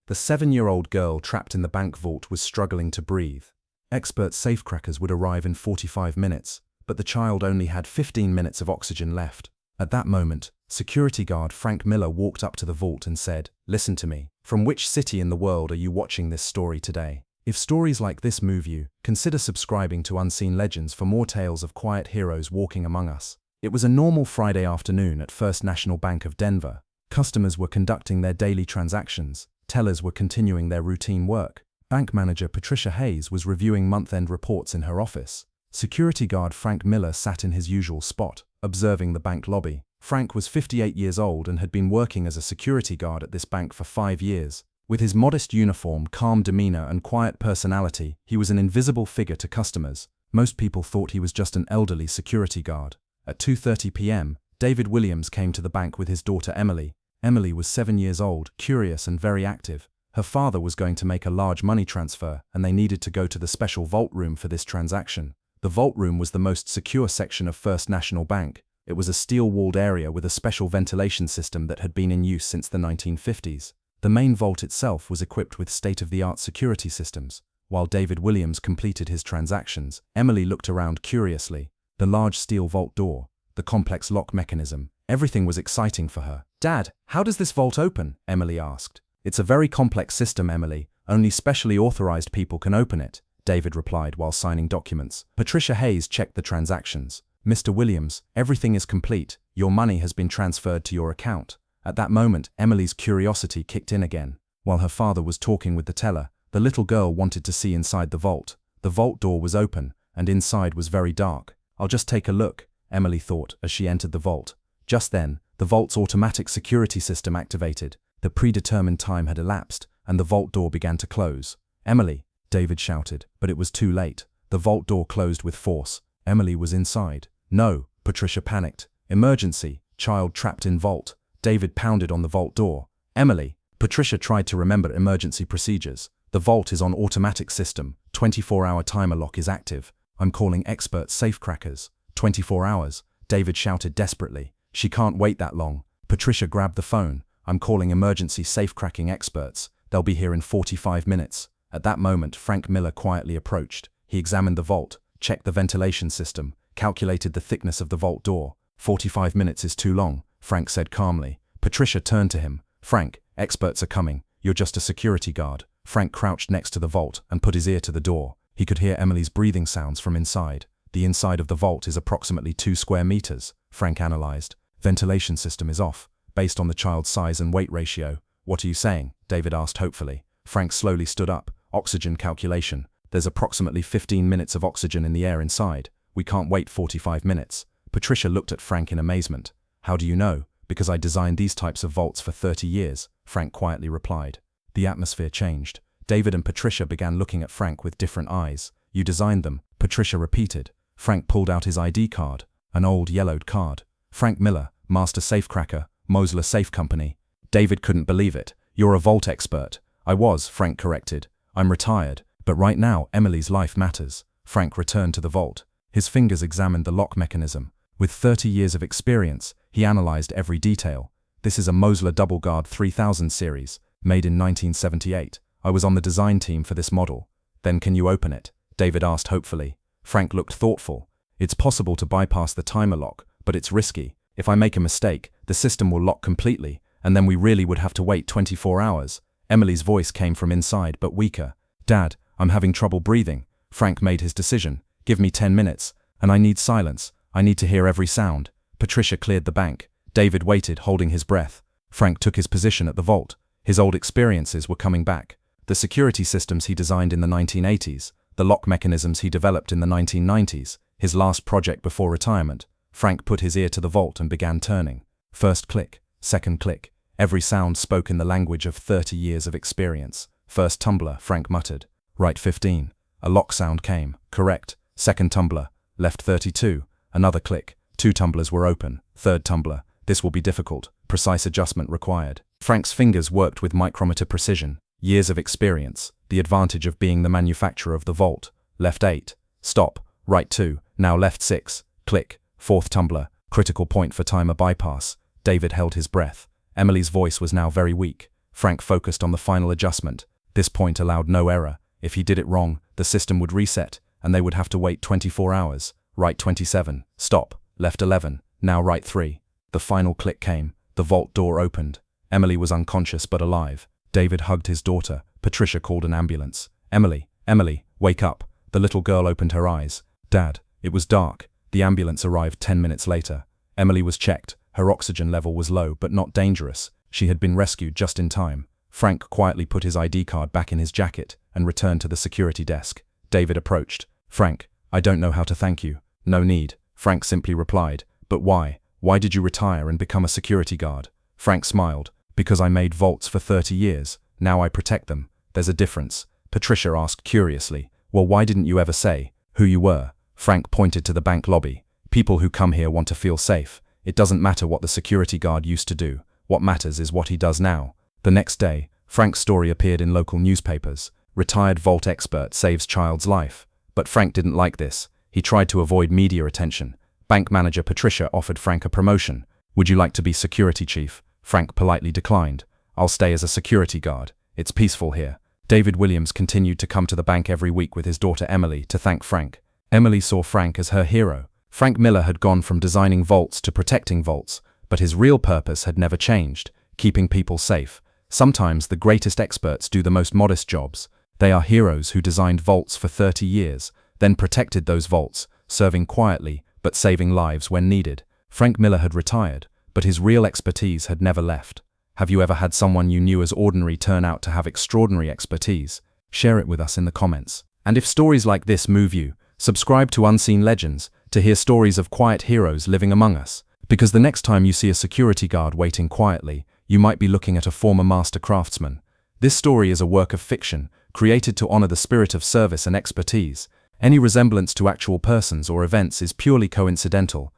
The 7-year-old girl trapped in the bank vault was struggling to breathe. Expert safecrackers would arrive in 45 minutes, but the child only had 15 minutes of oxygen left. At that moment, security guard Frank Miller walked up to the vault and said, "Listen to me. From which city in the world are you watching this story today? If stories like this move you, consider subscribing to Unseen Legends for more tales of quiet heroes walking among us." It was a normal Friday afternoon at First National Bank of Denver. Customers were conducting their daily transactions. Tellers were continuing their routine work. Bank manager Patricia Hayes was reviewing month-end reports in her office. Security guard Frank Miller sat in his usual spot, observing the bank lobby. Frank was 58 years old and had been working as a security guard at this bank for 5 years. With his modest uniform, calm demeanor, and quiet personality, he was an invisible figure to customers. Most people thought he was just an elderly security guard. At 2:30 p.m., David Williams came to the bank with his daughter Emily. Emily was 7 years old, curious and very active. Her father was going to make a large money transfer, and they needed to go to the special vault room for this transaction. The vault room was the most secure section of First National Bank. It was a steel-walled area with a special ventilation system that had been in use since the 1950s. The main vault itself was equipped with state-of-the-art security systems. While David Williams completed his transactions, Emily looked around curiously. The large steel vault door, the complex lock mechanism, everything was exciting for her. "Dad, how does this vault open?" Emily asked. "It's a very complex system, Emily. Only specially authorized people can open it," David replied while signing documents. Patricia Hayes checked the transactions. "Mr. Williams, everything is complete. Your money has been transferred to your account." At that moment, Emily's curiosity kicked in again. While her father was talking with the teller, the little girl wanted to see inside the vault. The vault door was open, and inside was very dark. "I'll just take a look," Emily thought as she entered the vault. Just then, the vault's automatic security system activated. The predetermined time had elapsed, and the vault door began to close. "Emily!" David shouted, but it was too late. The vault door closed with force. Emily was inside. "No!" Patricia panicked. "Emergency! Child trapped in vault!" David pounded on the vault door. "Emily!" Patricia tried to remember emergency procedures. "The vault is on automatic system. 24-hour timer lock is active. I'm calling expert safecrackers." 24 hours, David shouted desperately. "She can't wait that long." Patricia grabbed the phone. "I'm calling emergency safecracking experts. They'll be here in 45 minutes. At that moment, Frank Miller quietly approached. He examined the vault, checked the ventilation system, calculated the thickness of the vault door. 45 minutes is too long," Frank said calmly. Patricia turned to him. "Frank, experts are coming. You're just a security guard." Frank crouched next to the vault and put his ear to the door. He could hear Emily's breathing sounds from inside. "The inside of the vault is approximately 2 square meters, Frank analyzed. "Ventilation system is off, based on the child's size and weight ratio." "What are you saying?" David asked hopefully. Frank slowly stood up. "Oxygen calculation. There's approximately 15 minutes of oxygen in the air inside. We can't wait 45 minutes. Patricia looked at Frank in amazement. "How do you know?" "Because I designed these types of vaults for 30 years, Frank quietly replied. The atmosphere changed. David and Patricia began looking at Frank with different eyes. "You designed them," Patricia repeated. Frank pulled out his ID card, an old yellowed card. "Frank Miller, Master Safecracker, Mosler Safe Company." David couldn't believe it. "You're a vault expert." "I was," Frank corrected. "I'm retired, but right now Emily's life matters." Frank returned to the vault. His fingers examined the lock mechanism. With 30 years of experience, he analyzed every detail. "This is a Mosler Double Guard 3000 series, made in 1978. I was on the design team for this model." "Then can you open it?" David asked hopefully. Frank looked thoughtful. "It's possible to bypass the timer lock, but it's risky. If I make a mistake, the system will lock completely, and then we really would have to wait 24 hours. Emily's voice came from inside, but weaker. "Dad, I'm having trouble breathing." Frank made his decision. "Give me 10 minutes, and I need silence. I need to hear every sound." Patricia cleared the bank. David waited, holding his breath. Frank took his position at the vault. His old experiences were coming back. The security systems he designed in the 1980s, the lock mechanisms he developed in the 1990s, his last project before retirement. Frank put his ear to the vault and began turning. First click, second click. Every sound spoke in the language of 30 years of experience. "First tumbler," Frank muttered. "Right 15. A lock sound came. Correct. Second tumbler. Left 32. Another click. 2 tumblers were open. Third tumbler. This will be difficult. Precise adjustment required." Frank's fingers worked with micrometer precision. Years of experience. The advantage of being the manufacturer of the vault. Left 8. Stop. Right 2. Now left 6. Click. Fourth tumbler. Critical point for timer bypass. David held his breath. Emily's voice was now very weak. Frank focused on the final adjustment. This point allowed no error. If he did it wrong, the system would reset, and they would have to wait 24 hours. Right 27, stop, left 11, now right 3. The final click came. The vault door opened. Emily was unconscious but alive. David hugged his daughter. Patricia called an ambulance. Emily, wake up. The little girl opened her eyes. Dad, it was dark. The ambulance arrived 10 minutes later. Emily was checked. Her oxygen level was low but not dangerous. She had been rescued just in time. Frank quietly put his ID card back in his jacket and returned to the security desk. David approached. Frank, I don't know how to thank you. No need, Frank simply replied. But why? Why did you retire and become a security guard? Frank smiled. Because I made vaults for 30 years. Now I protect them. There's a difference. Patricia asked curiously. Well, why didn't you ever say who you were? Frank pointed to the bank lobby. People who come here want to feel safe. It doesn't matter what the security guard used to do. What matters is what he does now. The next day, Frank's story appeared in local newspapers. Retired vault expert saves child's life. But Frank didn't like this. He tried to avoid media attention. Bank manager Patricia offered Frank a promotion. Would you like to be security chief? Frank politely declined. I'll stay as a security guard. It's peaceful here. David Williams continued to come to the bank every week with his daughter Emily to thank Frank. Emily saw Frank as her hero. Frank Miller had gone from designing vaults to protecting vaults, but his real purpose had never changed, keeping people safe. Sometimes the greatest experts do the most modest jobs. They are heroes who designed vaults for 30 years, then protected those vaults, serving quietly but saving lives when needed. Frank Miller had retired, but his real expertise had never left. Have you ever had someone you knew as ordinary turn out to have extraordinary expertise? Share it with us in the comments. And if stories like this move you, subscribe to Unseen Legends to hear stories of quiet heroes living among us. Because the next time you see a security guard waiting quietly, you might be looking at a former master craftsman. This story is a work of fiction, created to honor the spirit of service and expertise. Any resemblance to actual persons or events is purely coincidental,